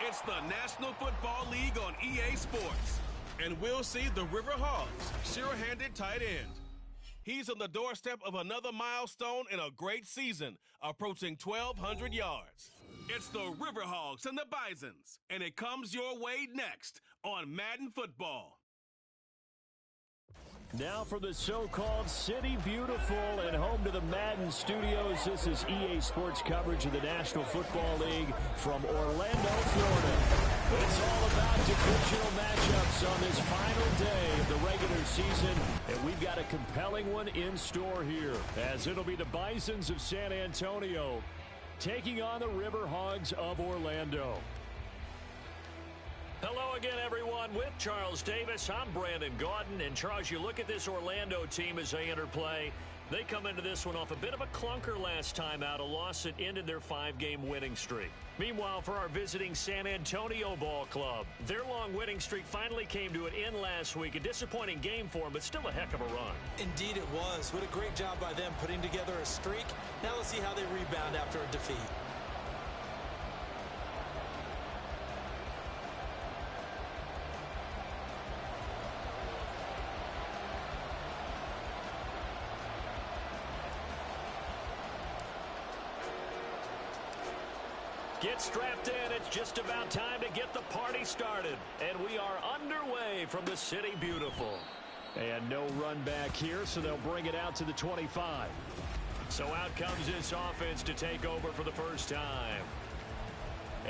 It's the National Football League on EA Sports. And we'll see the Riverhogs, sure-handed tight end. He's on the doorstep of another milestone in a great season, approaching 1,200 yards. It's the Riverhogs and the Bisons, and it comes your way next on Madden Football. Now for the so-called City Beautiful and home to the Madden studios. This is EA Sports coverage of the National Football League from Orlando, Florida. It's all about divisional matchups on this final day of the regular season, and we've got a compelling one in store here, as it'll be the Bisons of San Antonio taking on the Riverhogs of Orlando. Hello again, everyone. With Charles Davis, I'm Brandon Gaudin. And, Charles, you look at this Orlando team as they enter play. They come into this one off a bit of a clunker last time out, a loss that ended their 5-game winning streak. Meanwhile, for our visiting San Antonio ball club, their long winning streak finally came to an end last week. A disappointing game for them, but still a heck of a run. Indeed it was. What a great job by them putting together a streak. Now let's see how they rebound after a defeat. Get strapped in. It's just about time to get the party started. And we are underway from the City Beautiful. And no run back here, so they'll bring it out to the 25. So out comes this offense to take over for the first time.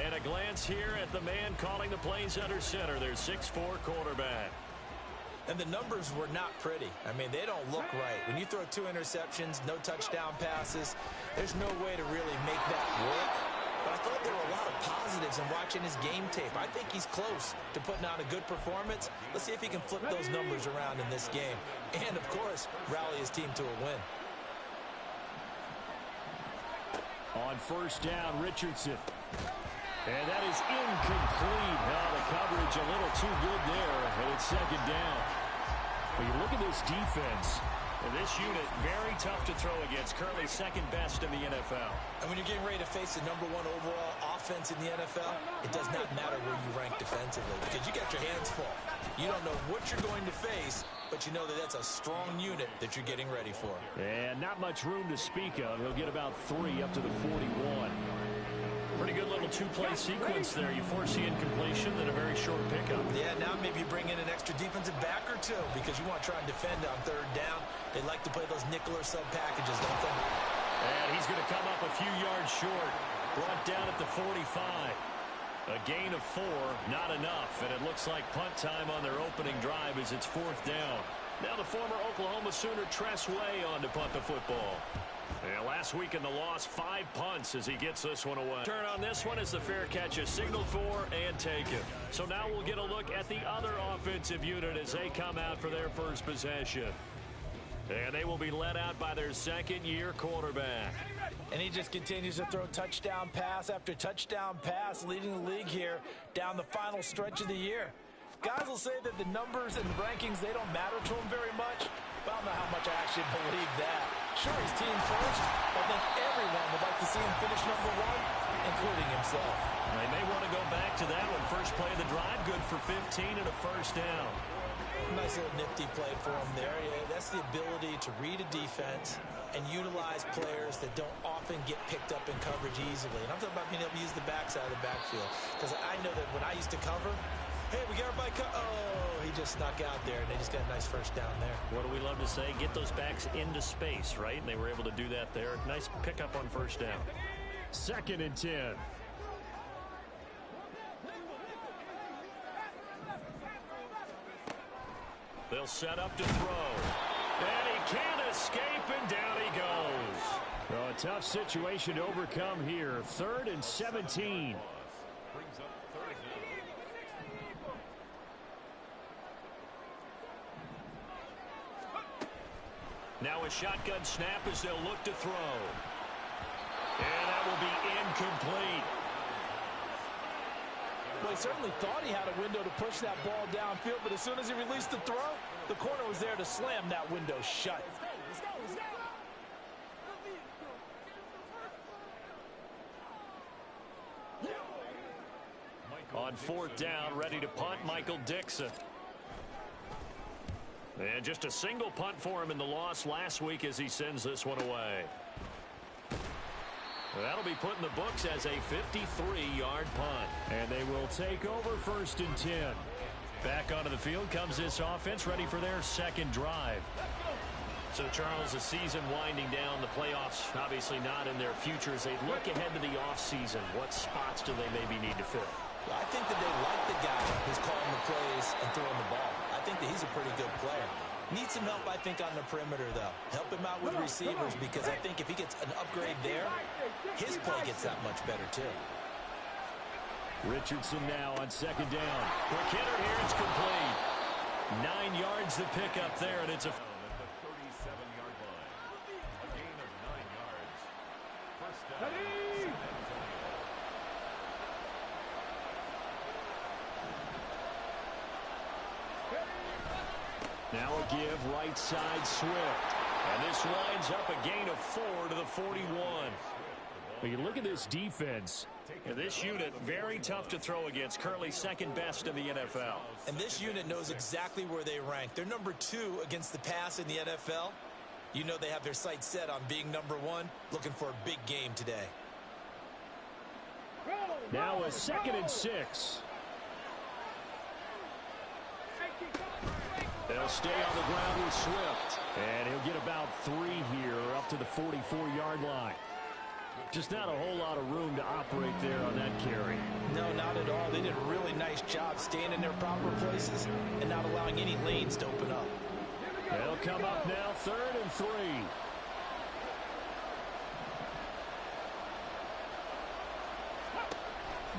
And a glance here at the man calling the plays under center, their 6'4" quarterback. And the numbers were not pretty. I mean, they don't look right. When you throw 2 interceptions, no touchdown passes, there's no way to really make that work. But I thought there were a lot of positives in watching his game tape. I think he's close to putting on a good performance. Let's see if he can flip those numbers around in this game. And, of course, rally his team to a win. On first down, Richardson. And that is incomplete. Now the coverage a little too good there, and it's second down. When you look at this defense, this unit, very tough to throw against, currently second best in the NFL. And when you're getting ready to face the #1 overall offense in the NFL, it does not matter where you rank defensively because you got your hands full. You don't know what you're going to face, but you know that that's a strong unit that you're getting ready for. And not much room to speak of. He'll get about 3 up to the 41. Pretty good little 2-play sequence there. You force the incompletion, then a very short pickup. Yeah, now maybe you bring in an extra defensive back or 2 because you want to try and defend on 3rd down. They like to play those nickel or sub packages, don't they? And he's going to come up a few yards short. Brought down at the 45. A gain of 4, not enough. And it looks like punt time on their opening drive as it's 4th down. Now the former Oklahoma Sooner Tress Way on to punt the football. Yeah, last week in the loss, 5 punts as he gets this one away. Turn on this one as the fair catch is signaled for and taken. So now we'll get a look at the other offensive unit as they come out for their first possession. And they will be led out by their second-year quarterback. And he just continues to throw touchdown pass after touchdown pass, leading the league here down the final stretch of the year. Guys will say that the numbers and the rankings, they don't matter to him very much. But I don't know how much I actually believe that. Sure, he's team first. I think everyone would like to see him finish #1, including himself. They may want to go back to that one. First play of the drive, good for 15 and a first down. Nice little nifty play for him there. Yeah, that's the ability to read a defense and utilize players that don't often get picked up in coverage easily. And I'm talking about being able to use the backside of the backfield. Because I know that when I used to cover, hey, we got everybody oh, he just snuck out there, and they just got a nice first down there. What do we love to say? Get those backs into space, right? And they were able to do that there. Nice pickup on first down. 2nd and 10. They'll set up to throw. And he can't escape, and down he goes. Well, a tough situation to overcome here. 3rd and 17. Now a shotgun snap as they'll look to throw. And that will be incomplete. Well, he certainly thought he had a window to push that ball downfield, but as soon as he released the throw, the corner was there to slam that window shut. on 4th down, ready to punt, Michael Dixon. And just a single punt for him in the loss last week as he sends this one away. That'll be put in the books as a 53-yard punt. And they will take over 1st and 10. Back onto the field comes this offense, ready for their second drive. So, Charles, the season winding down, the playoffs obviously not in their future. As they look ahead to the offseason, what spots do they maybe need to fill? I think that they like the guy who's calling the plays and throwing the ball. I think that he's a pretty good player. Needs some help, I think, on the perimeter, though. Help him out with receivers, because I think if he gets an upgrade there, his play gets that much better, too. Richardson now on 2nd down. Quick hitter here, it's complete. 9 yards to pick up there, and it's a... 37-yard line. A gain of 9 yards. First down. Now a give, right side, Swift. And this winds up a gain of 4 to the 41. But you look at this defense. And this unit, very tough to throw against. Currently 2nd best in the NFL. And this unit knows exactly where they rank. They're number 2 against the pass in the NFL. You know they have their sights set on being number 1, looking for a big game today. Now a 2nd and 6. They'll stay on the ground with Swift. And he'll get about 3 here up to the 44-yard line. Just not a whole lot of room to operate there on that carry. No, not at all. They did a really nice job staying in their proper places and not allowing any lanes to open up. They'll come up now, 3rd and 3.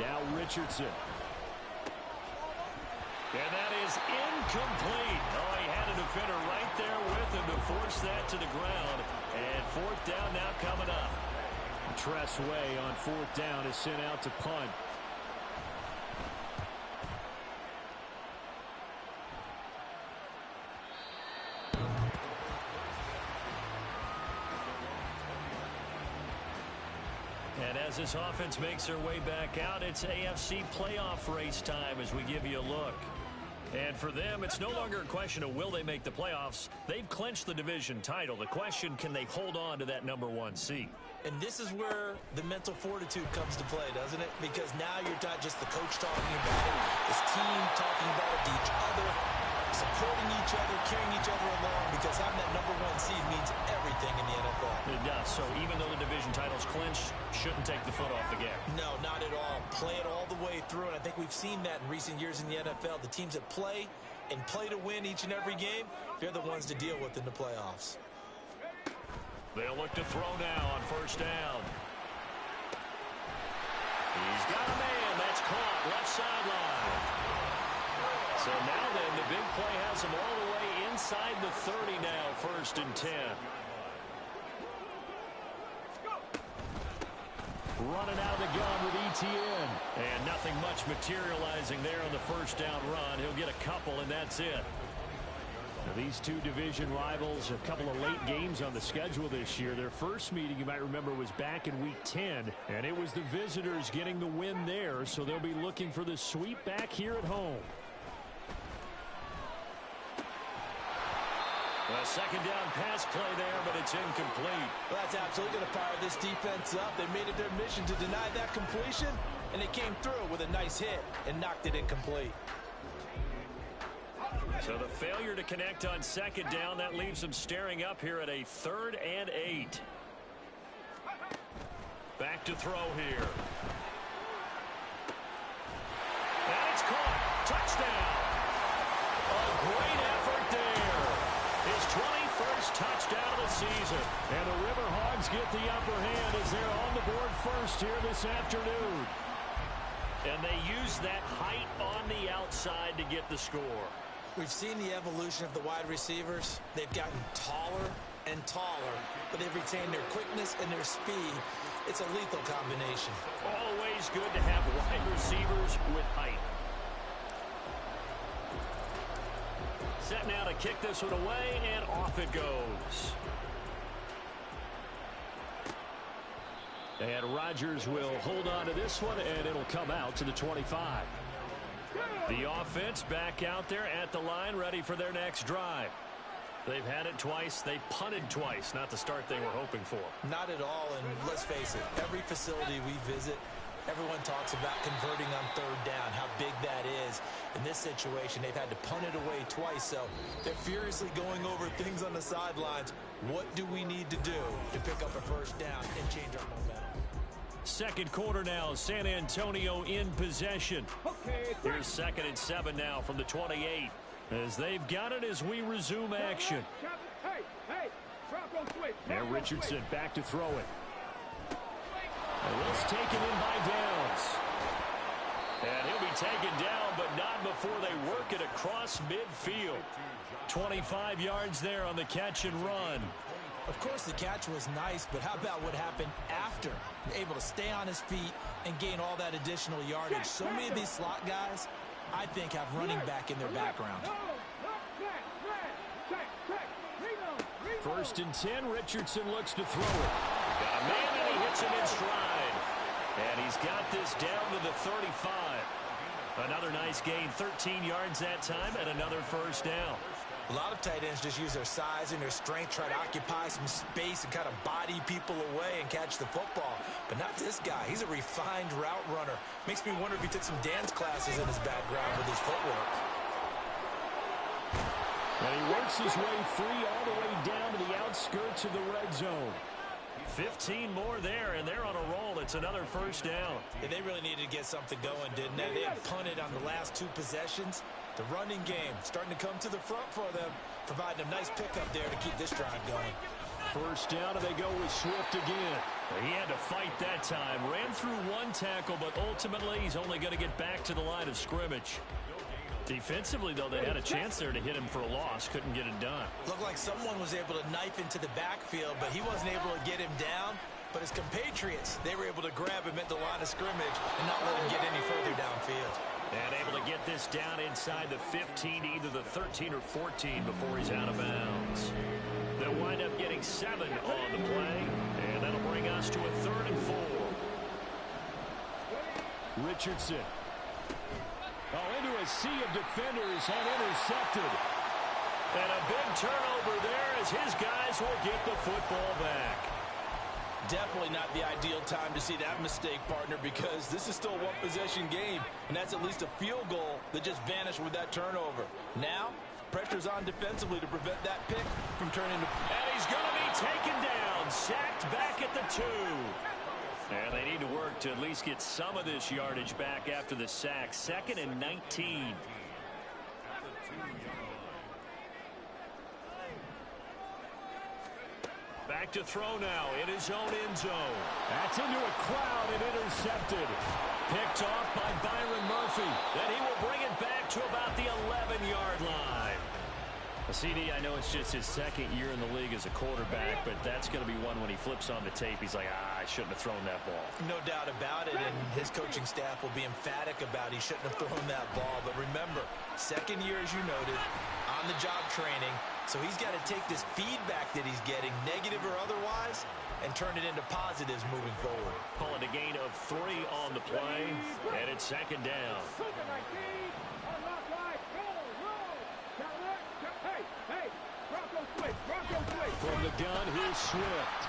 Now Richardson. And that is incomplete. Oh, he had a defender right there with him to force that to the ground. And 4th down now coming up. Tress Way on 4th down is sent out to punt. And as this offense makes their way back out, it's AFC playoff race time as we give you a look. And for them, it's no longer a question of will they make the playoffs. They've clinched the division title. The question, can they hold on to that number 1 seed? And this is where the mental fortitude comes to play, doesn't it? Because now you're not just the coach talking about it, this team talking about it to each other, supporting each other, carrying each other along, because having that number 1 seed means everything in the NFL. It does. So even though the division title's clinched, shouldn't take the foot off the gas. No, not at all. Play it all the way through, and I think we've seen that in recent years in the NFL. The teams that play and play to win each and every game, they're the ones to deal with in the playoffs. They'll look to throw now on 1st down. He's got a man. That's caught. Left sideline. So now then, the big play has him all the way inside the 30 now, 1st and 10. Running out of the gun with ETN. And nothing much materializing there on the 1st down run. He'll get a couple, and that's it. Now, these two division rivals, a couple of late games on the schedule this year. Their first meeting, you might remember, was back in Week 10, and it was the visitors getting the win there, so they'll be looking for the sweep back here at home. A 2nd down pass play there, but it's incomplete. Well, that's absolutely going to fire this defense up. They made it their mission to deny that completion, and they came through with a nice hit and knocked it incomplete. So the failure to connect on 2nd down, that leaves them staring up here at a 3rd and 8. Back to throw here. And it's caught. Touchdown. A great effort there. His 21st touchdown of the season. And the Riverhogs get the upper hand as they're on the board first here this afternoon. And they use that height on the outside to get the score. We've seen the evolution of the wide receivers. They've gotten taller and taller, but they've retained their quickness and their speed. It's a lethal combination. Always good to have wide receivers with height. Set now to kick this one away, and off it goes. And Rodgers will hold on to this one, and it'll come out to the 25. The offense back out there at the line, ready for their next drive. They've had it twice. They've punted twice. Not the start they were hoping for. Not at all, and let's face it, every facility we visit, everyone talks about converting on third down, how big that is. In this situation, they've had to punt it away twice, so they're furiously going over things on the sidelines. What do we need to do to pick up a first down and change our momentum? Second quarter now, San Antonio in possession. Here's 2nd and 7 now from the 28. As they've got it as we resume action. Now Richardson back to throw it. And let's take it in by Downs. And he'll be taken down, but not before they work it across midfield. 25 yards there on the catch and run. Of course, the catch was nice, but how about what happened after? Able to stay on his feet and gain all that additional yardage. So many of these slot guys, I think, have running back in their background. 1st and 10, Richardson looks to throw it. Got a man, and he hits him in stride. And he's got this down to the 35. Another nice gain, 13 yards that time, and another first down. A lot of tight ends just use their size and their strength, try to occupy some space and kind of body people away and catch the football. But not this guy. He's a refined route runner. Makes me wonder if he took some dance classes in his background with his footwork. And he works his way free all the way down to the outskirts of the red zone. 15 more there, and they're on a roll. It's another first down. Yeah, they really needed to get something going, didn't they? They had punted on the last 2 possessions. The running game starting to come to the front for them, providing a nice pickup there to keep this drive going. First down, and they go with Swift again. He had to fight that time. Ran through 1 tackle, but ultimately he's only going to get back to the line of scrimmage. Defensively, though, they had a chance there to hit him for a loss. Couldn't get it done. Looked like someone was able to knife into the backfield, but he wasn't able to get him down. But his compatriots, they were able to grab him at the line of scrimmage and not let him get any further downfield. And able to get this down inside the 15, either the 13 or 14 before he's out of bounds. They'll wind up getting 7 on the play, and that'll bring us to a 3rd and 4. Richardson. Oh, into a sea of defenders and intercepted. And a big turnover there as his guys will get the football back. Definitely not the ideal time to see that mistake, partner, because this is still a 1-possession game, and that's at least a field goal that just vanished with that turnover. Now, pressure's on defensively to prevent that pick from turning to... And he's going to be taken down, sacked back at the 2. And they need to work to at least get some of this yardage back after the sack. 2nd and 19. Back to throw now in his own end zone. That's into a crowd and intercepted. Picked off by Byron Murphy. Then he will bring it back to about the 11-yard line. CD, I know it's just his 2nd year in the league as a quarterback, but that's going to be one when he flips on the tape. He's like, I shouldn't have thrown that ball. No doubt about it, and his coaching staff will be emphatic about he shouldn't have thrown that ball. But remember, 2nd year, as you noted, on-the-job training. So he's got to take this feedback that he's getting, negative or otherwise, and turn it into positives moving forward. Call it a gain of 3 on the play, and it's 2nd down. From the gun, here's Swift.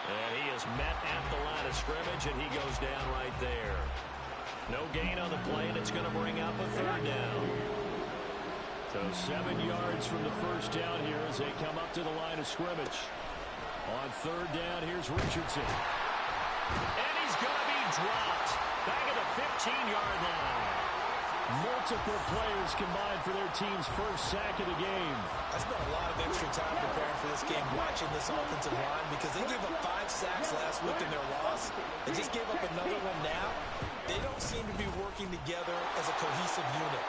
And he is met at the line of scrimmage, and he goes down right there. No gain on the play, and it's going to bring up a 3rd down. So 7 yards from the first down here as they come up to the line of scrimmage. On 3rd down, here's Richardson. And he's going to be dropped back at the 15-yard line. Multiple players combined for their team's first sack of the game. I spent a lot of extra time preparing for this game, watching this offensive line, because they gave up 5 sacks last week in their loss. They just gave up another one now. They don't seem to be working together as a cohesive unit.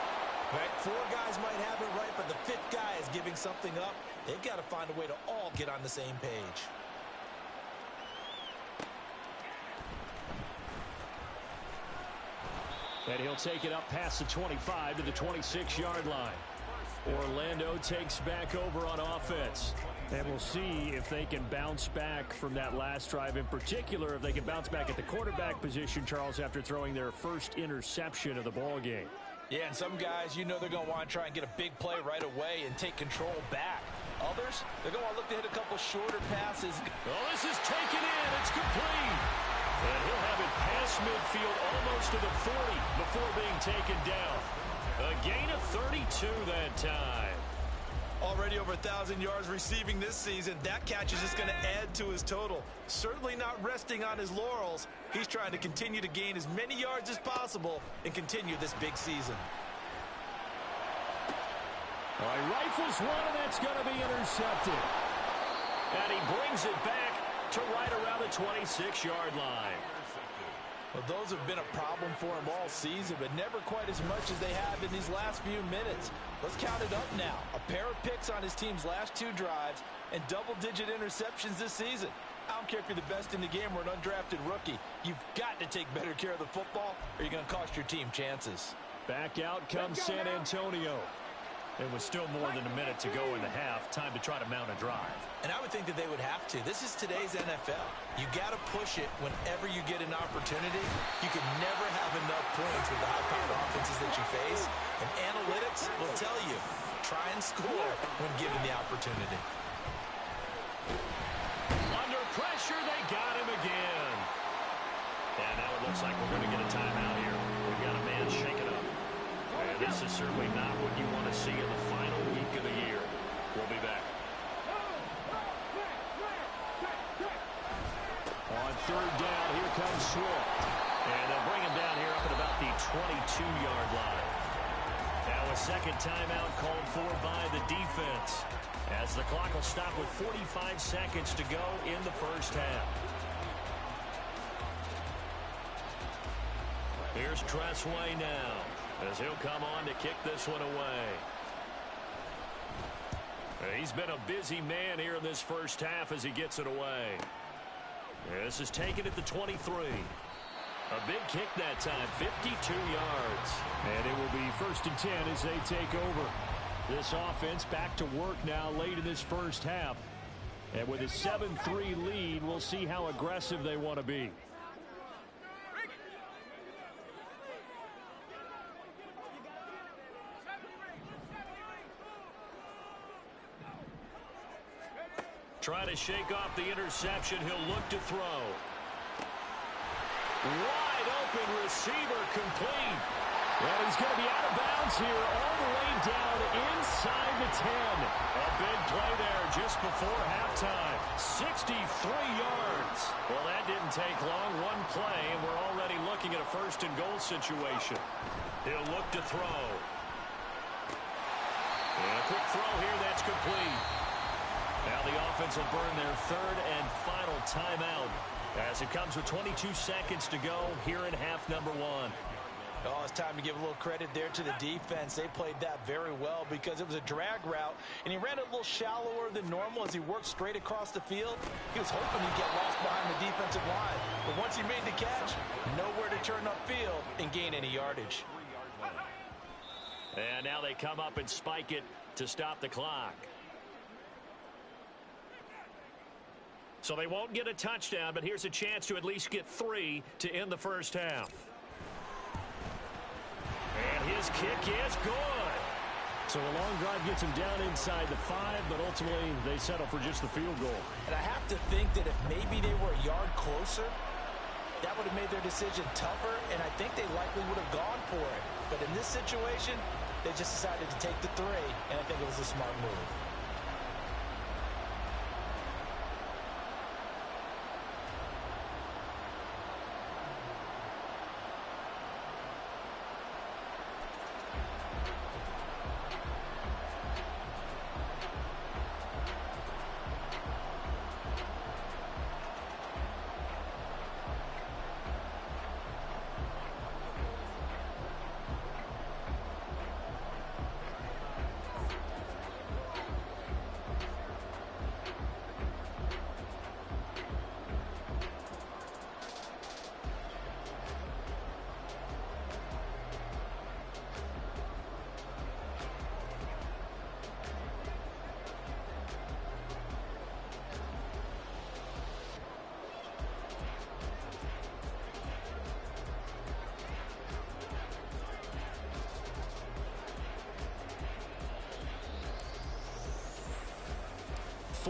Right? 4 guys might have it right, but the 5th guy is giving something up. They've got to find a way to all get on the same page. And he'll take it up past the 25 to the 26-yard line. Orlando takes back over on offense. And we'll see if they can bounce back from that last drive. In particular, if they can bounce back at the quarterback position, Charles, after throwing their first interception of the ball game. Yeah, and some guys, you know they're going to want to try and get a big play right away and take control back. Others, they're going to look to hit a couple shorter passes. Oh, this is taken in. It's complete. And he'll have it past midfield almost to the 40 before being taken down. A gain of 32 that time. Already over 1,000 yards receiving this season. That catch is just going to add to his total. Certainly not resting on his laurels. He's trying to continue to gain as many yards as possible and continue this big season. All right, rifles one, and that's going to be intercepted. And he brings it back to right around the 26-yard line. Well, those have been a problem for him all season, but never quite as much as they have in these last few minutes. Let's count it up now. A pair of picks on his team's last 2 drives and double-digit interceptions this season. I don't care if you're the best in the game or an undrafted rookie. You've got to take better care of the football or you're going to cost your team chances. Back out comes San Antonio. It was still more than a minute to go in the half. Time to try to mount a drive. And I would think that they would have to. This is today's NFL. You got to push it whenever you get an opportunity. You can never have enough points with the high-powered offenses that you face. And analytics will tell you, try and score when given the opportunity. Under pressure, they got him again. And now it looks like we're going to get a timeout here. We've got a man shaking up. And this is certainly not what you want to see in the final week of the year. We'll be back. On third down, here comes Swift. And they'll bring him down here up at about the 22-yard line. Now a second timeout called for by the defense, as the clock will stop with 45 seconds to go in the first half. Here's Tressway now, as he'll come on to kick this one away. He's been a busy man here in this first half as he gets it away. This is taken at the 23. A big kick that time, 52 yards. And it will be 1st and 10 as they take over. This offense back to work now late in this first half. And with a 7-3 lead, we'll see how aggressive they want to be. Trying to shake off the interception. He'll look to throw. Wide open receiver, complete. And he's going to be out of bounds here all the way down inside the 10. A big play there just before halftime. 63 yards. Well, that didn't take long. One play, and we're already looking at a 1st and goal situation. He'll look to throw. And a quick throw here. That's complete. Now the offense will burn their 3rd and final timeout as it comes with 22 seconds to go here in half number 1. Oh, it's time to give a little credit there to the defense. They played that very well because it was a drag route, and he ran a little shallower than normal as he worked straight across the field. He was hoping he'd get lost behind the defensive line, but once he made the catch, nowhere to turn upfield and gain any yardage. And now they come up and spike it to stop the clock. So they won't get a touchdown, but here's a chance to at least get 3 to end the first half. And his kick is good. So a long drive gets him down inside the 5, but ultimately they settle for just the field goal. And I have to think that if maybe they were a yard closer, that would have made their decision tougher, and I think they likely would have gone for it. But in this situation, they just decided to take the 3, and I think it was a smart move.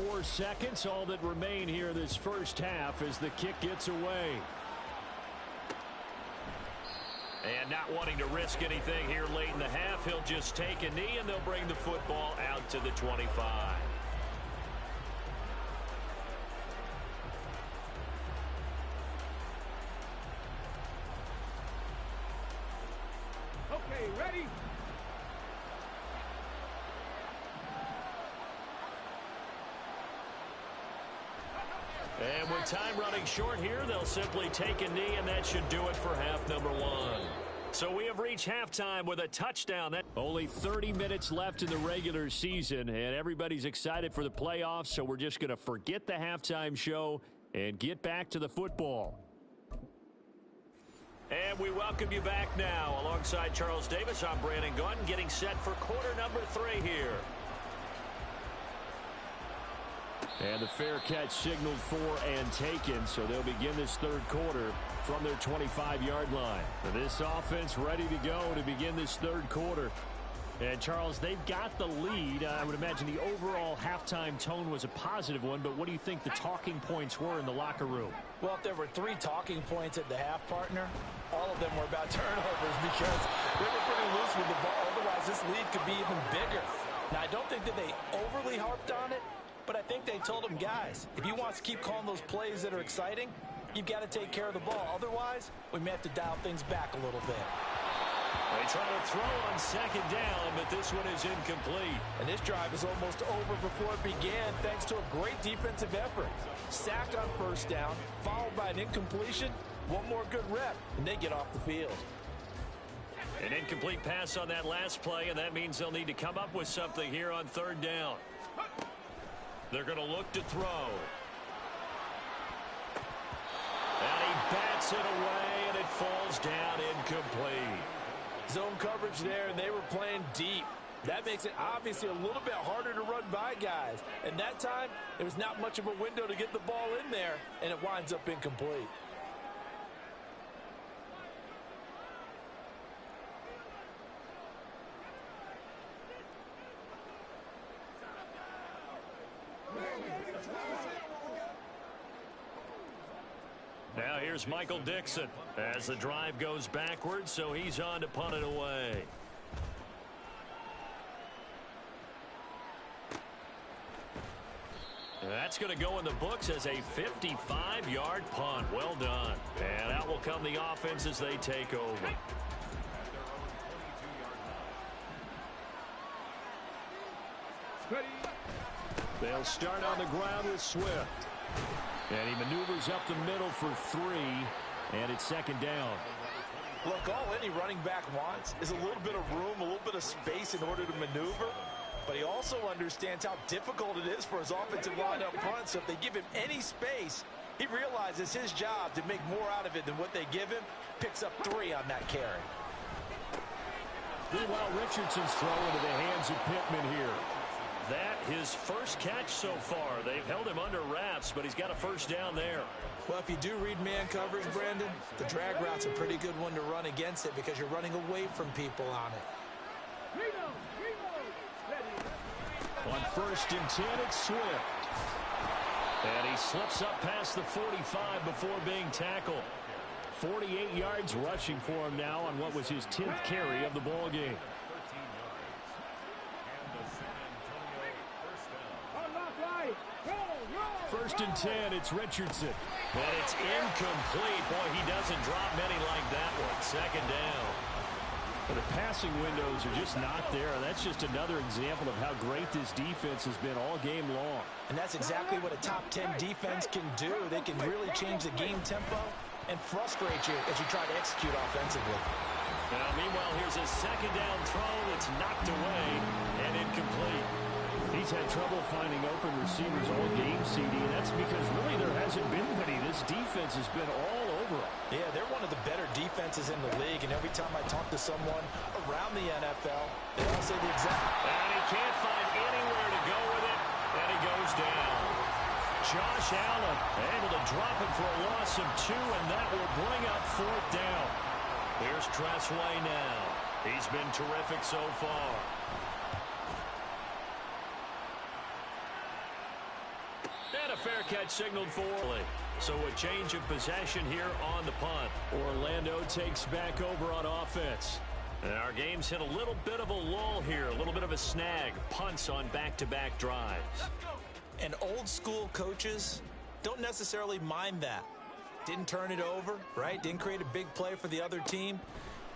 4 seconds, all that remain here this first half as the kick gets away. And not wanting to risk anything here late in the half, he'll just take a knee, and they'll bring the football out to the 25. Okay, ready? And with time running short here, they'll simply take a knee, and that should do it for half number 1. So we have reached halftime with a touchdown. Only 30 minutes left in the regular season, and everybody's excited for the playoffs, so we're just going to forget the halftime show and get back to the football. And we welcome you back now. Alongside Charles Davis, I'm Brandon Gunn, getting set for quarter number 3 here. And the fair catch signaled for and taken, so they'll begin this third quarter from their 25-yard line. This offense ready to go to begin this third quarter. And, Charles, they've got the lead. I would imagine the overall halftime tone was a positive one, but what do you think the talking points were in the locker room? Well, if there were 3 talking points at the half, partner, all of them were about turnovers because they were pretty loose with the ball. Otherwise, this lead could be even bigger. Now, I don't think that they overly harped on it, but I think they told them, guys, if you want to keep calling those plays that are exciting, you've got to take care of the ball. Otherwise, we may have to dial things back a little bit. They try to throw on second down, but this one is incomplete. And this drive is almost over before it began thanks to a great defensive effort. Sack on first down, followed by an incompletion. One more good rep, and they get off the field. An incomplete pass on that last play, and that means they'll need to come up with something here on third down. They're going to look to throw. And he bats it away, and it falls down incomplete. Zone coverage there, and they were playing deep. That makes it obviously a little bit harder to run by guys. And that time, there was not much of a window to get the ball in there, and it winds up incomplete. Now here's Michael Dixon as the drive goes backwards, so he's on to punt it away. That's going to go in the books as a 55-yard punt. Well done. And out will come the offense as they take over. They'll start on the ground with Swift. And he maneuvers up the middle for 3, and it's second down. Look, all any running back wants is a little bit of room, a little bit of space in order to maneuver. But he also understands how difficult it is for his offensive line up front. So if they give him any space, he realizes his job to make more out of it than what they give him. Picks up 3 on that carry. Meanwhile, Richardson's throw into the hands of Pittman here. That his first catch so far. They've held him under wraps, but he's got a first down there. Well, if you do read man coverage, Brandon, the drag route's a pretty good one to run against it because you're running away from people on it. On 1st and 10, it's Swift. And he slips up past the 45 before being tackled. 48 yards rushing for him now on what was his 10th carry of the ball game. 1st and 10, it's Richardson. And it's incomplete. Boy, he doesn't drop many like that one. Second down. But the passing windows are just not there. That's just another example of how great this defense has been all game long. And that's exactly what a top 10 defense can do. They can really change the game tempo and frustrate you as you try to execute offensively. Now, meanwhile, here's a second down throw that's knocked away and incomplete. He's had trouble finding open receivers all game, CD, and that's because really there hasn't been many. This defense has been all over him. Yeah, they're one of the better defenses in the league, and every time I talk to someone around the NFL, they all say the exact... And he can't find anywhere to go with it, and he goes down. Josh Allen able to drop it for a loss of 2, and that will bring up 4th down. Here's Tressway now. He's been terrific so far. And a fair catch signaled for. So a change of possession here on the punt. Orlando takes back over on offense. And our game's hit a little bit of a lull here, a little bit of a snag. Punts on back-to-back drives. And old-school coaches don't necessarily mind that. Didn't turn it over, right? Didn't create a big play for the other team.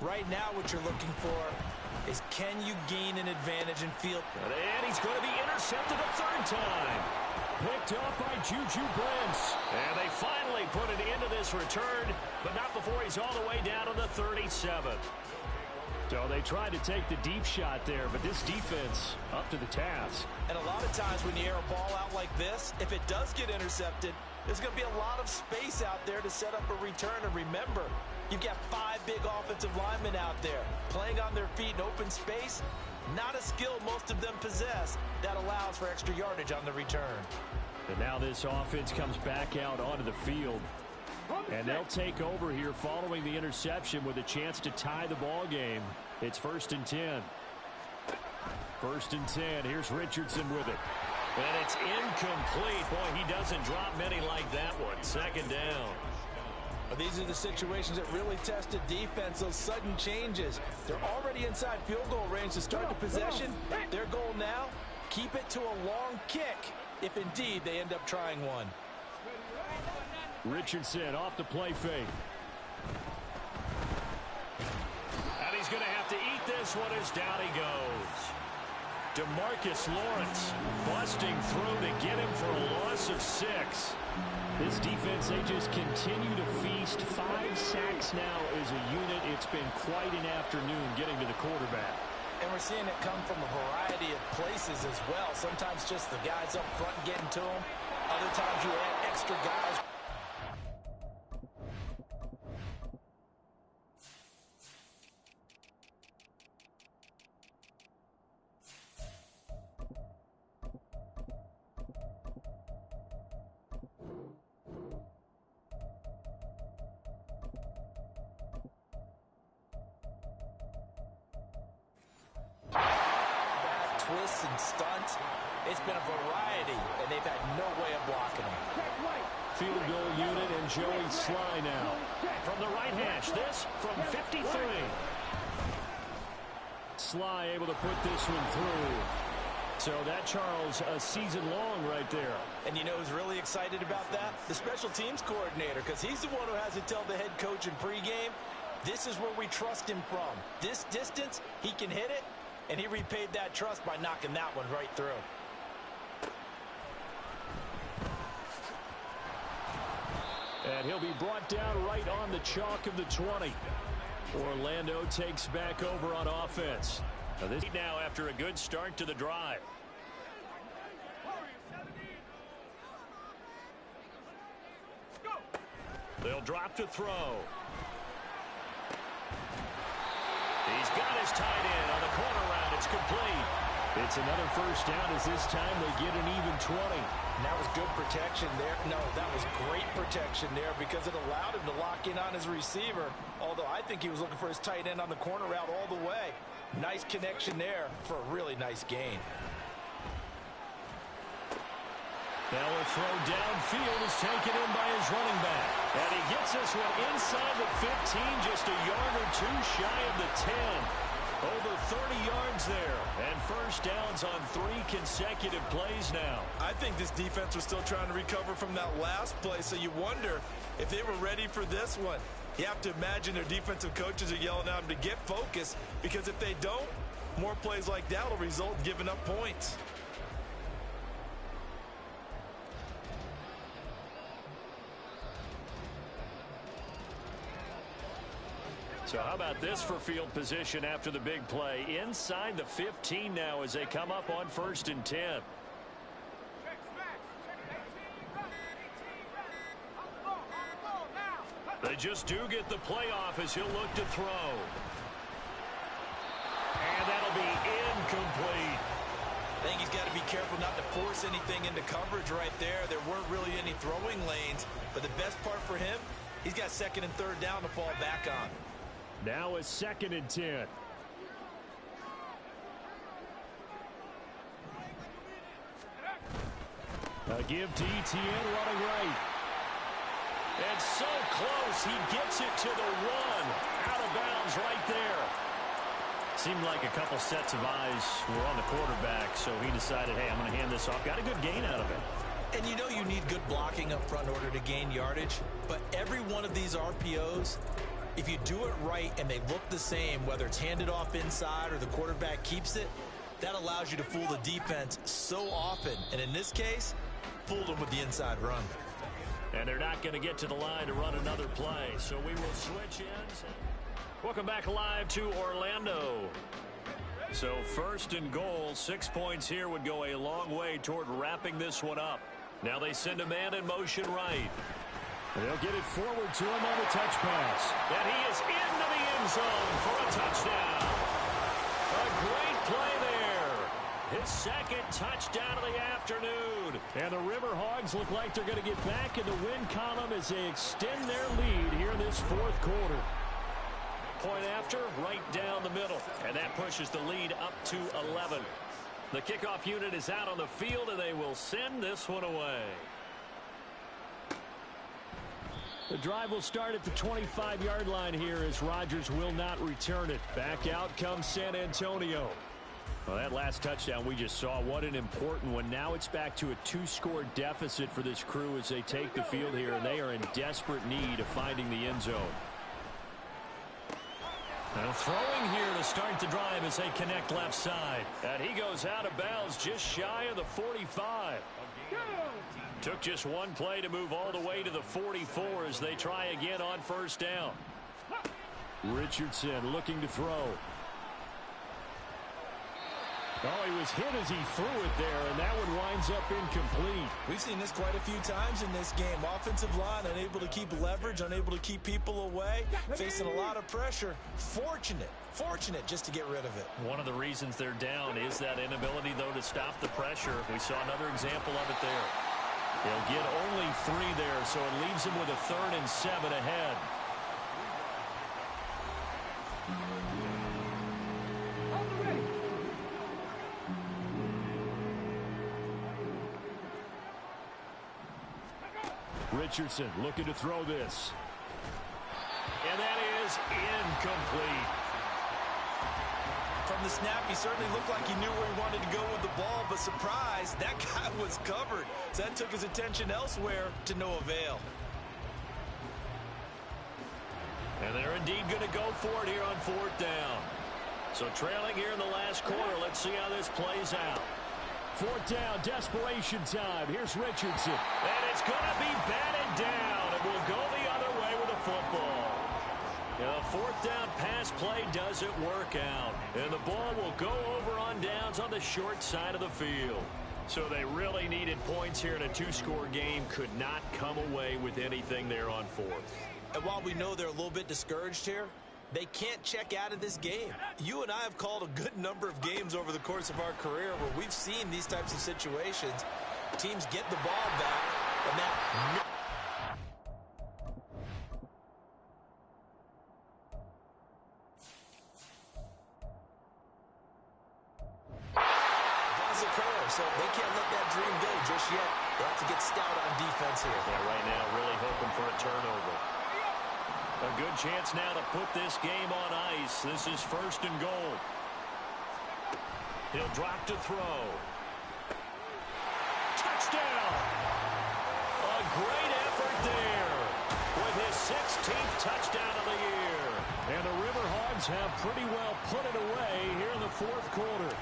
Right now what you're looking for is, can you gain an advantage in field? And he's going to be intercepted a third time. Picked up by Juju Brents. And they finally put it into this return, but not before he's all the way down to the 37th. So they tried to take the deep shot there, but this defense up to the task. And a lot of times when you air a ball out like this, if it does get intercepted, there's going to be a lot of space out there to set up a return. And remember, you've got 5 big offensive linemen out there playing on their feet in open space. Not a skill most of them possess that allows for extra yardage on the return. And now this offense comes back out onto the field. And they'll take over here following the interception with a chance to tie the ball game. It's 1st and 10. 1st and 10. Here's Richardson with it. And it's incomplete. Boy, he doesn't drop many like that one. 2nd down. But these are the situations that really test a defense, those sudden changes. They're already inside field goal range to start the possession. Their goal now, keep it to a long kick, if indeed they end up trying one. Richardson off the play fake. And he's going to have to eat this one as down he goes. DeMarcus Lawrence busting through to get him for a loss of 6. This defense, they just continue to feast. 5 sacks now as a unit. It's been quite an afternoon getting to the quarterback. And we're seeing it come from a variety of places as well. Sometimes just the guys up front getting to them. Other times you add extra guys. Twists and stunts. It's been a variety, and they've had no way of blocking them. Field goal unit and Joey Sly now. From the right hash, this from 53. Sly able to put this one through. So that, Charles, a season long right there. And you know who's really excited about that? The special teams coordinator, because he's the one who has to tell the head coach in pregame, this is where we trust him from. This distance, he can hit it. And he repaid that trust by knocking that one right through. And he'll be brought down right on the chalk of the 20. Orlando takes back over on offense. Now after a good start to the drive. They'll drop to throw. He's got his tight end on the corner route. It's complete. It's another first down as this time they get an even 20. And that was good protection there. No, that was great protection there because it allowed him to lock in on his receiver. Although I think he was looking for his tight end on the corner route all the way. Nice connection there for a really nice gain. Now a throw downfield is taken in by his running back. And he gets this one inside the 15, just a yard or two shy of the 10. Over 30 yards there. And first downs on 3 consecutive plays now. I think this defense was still trying to recover from that last play, so you wonder if they were ready for this one. You have to imagine their defensive coaches are yelling at them to get focused, because if they don't, more plays like that will result in giving up points. So how about this for field position after the big play? Inside the 15 now as they come up on 1st and 10. They just do get the playoff as he'll look to throw. And that'll be incomplete. I think he's got to be careful not to force anything into coverage right there. There weren't really any throwing lanes. But the best part for him, he's got 2nd and 3rd down to fall back on. Now a 2nd and 10. A give to ETN running right. And so close, he gets it to the one. Out of bounds right there. Seemed like a couple sets of eyes were on the quarterback, so he decided, hey, I'm going to hand this off. Got a good gain out of it. And you know you need good blocking up front in order to gain yardage, but every one of these RPOs, if you do it right and they look the same, whether it's handed off inside or the quarterback keeps it, that allows you to fool the defense so often. And in this case, fooled them with the inside run. And they're not going to get to the line to run another play, so we will switch ends. Welcome back live to Orlando. So first and goal, 6 points here would go a long way toward wrapping this one up. Now they send a man in motion right. They'll get it forward to him on the touch pass. And he is into the end zone for a touchdown. A great play there. His second touchdown of the afternoon. And the Riverhogs look like they're going to get back in the win column as they extend their lead here in this fourth quarter. Point after, right down the middle. And that pushes the lead up to 11. The kickoff unit is out on the field, and they will send this one away. The drive will start at the 25-yard line here as Rodgers will not return it. Back out comes San Antonio. Well, that last touchdown we just saw, what an important one. Now it's back to a 2-score deficit for this crew as they take the field here, and they are in desperate need of finding the end zone. Now throwing here to start the drive as they connect left side. And he goes out of bounds just shy of the 45. Took just one play to move all the way to the 44 as they try again on first down. Richardson looking to throw. Oh, he was hit as he threw it there, and that one winds up incomplete. We've seen this quite a few times in this game. Offensive line unable to keep leverage, unable to keep people away, facing a lot of pressure. Fortunate just to get rid of it. One of the reasons they're down is that inability, though, to stop the pressure. We saw another example of it there. They'll get only 3 there, so it leaves them with a 3rd and 7 ahead. Richardson looking to throw this. And that is incomplete. From the snap, he certainly looked like he knew where he wanted to go with the ball, but surprise, that guy was covered. So that took his attention elsewhere to no avail. And they're indeed going to go for it here on 4th down. So trailing here in the last quarter, let's see how this plays out. 4th down, desperation time. Here's Richardson. And it's going to be batted down. It will go the other way with the football. The 4th down pass play doesn't work out. And the ball will go over on downs on the short side of the field. So they really needed points here in a 2-score game. Could not come away with anything there on 4th. And while we know they're a little bit discouraged here, they can't check out of this game. You and I have called a good number of games over the course of our career where we've seen these types of situations. Teams get the ball back, and that... does occur, so they can't let that dream go just yet. They have to get stout on defense here. Yeah, right now really hoping for a turnover. A good chance now to put this game on ice. This is 1st and goal. He'll drop to throw. Touchdown! A great effort there with his 16th touchdown of the year. And the Riverhogs have pretty well put it away here in the 4th quarter.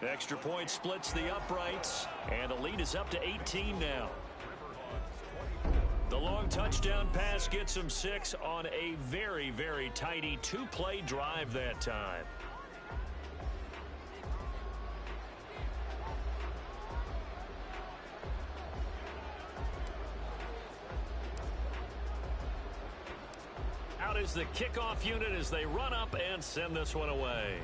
Extra point splits the uprights, and the lead is up to 18 now. The long touchdown pass gets them 6 on a very, very tidy 2-play drive that time. Out is the kickoff unit as they run up and send this one away.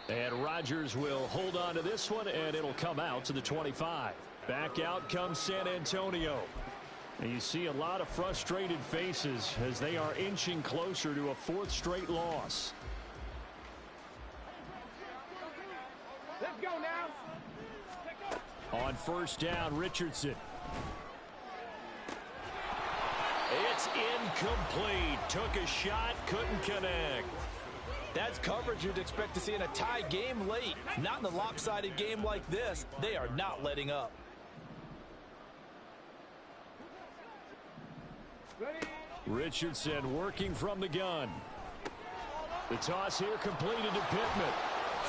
And Rodgers will hold on to this one, and it'll come out to the 25. Back out comes San Antonio. And you see a lot of frustrated faces as they are inching closer to a fourth straight loss. Let's go now. On first down, Richardson. It's incomplete. Took a shot, couldn't connect. That's coverage you'd expect to see in a tie game late. Not in a lopsided game like this. They are not letting up. Richardson working from the gun. The toss here completed to Pittman.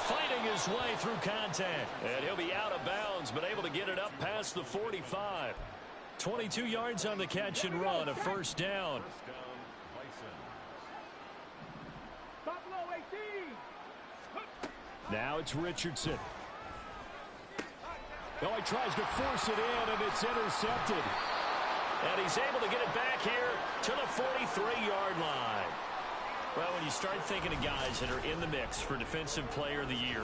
Fighting his way through contact. And he'll be out of bounds, but able to get it up past the 45. 22 yards on the catch and run, a first down. Now it's Richardson. Oh, he tries to force it in, and it's intercepted. And he's able to get it back here to the 43-yard line. Well, when you start thinking of guys that are in the mix for Defensive Player of the Year,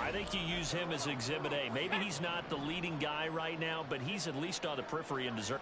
I think you use him as Exhibit A. Maybe he's not the leading guy right now, but he's at least on the periphery and deserves.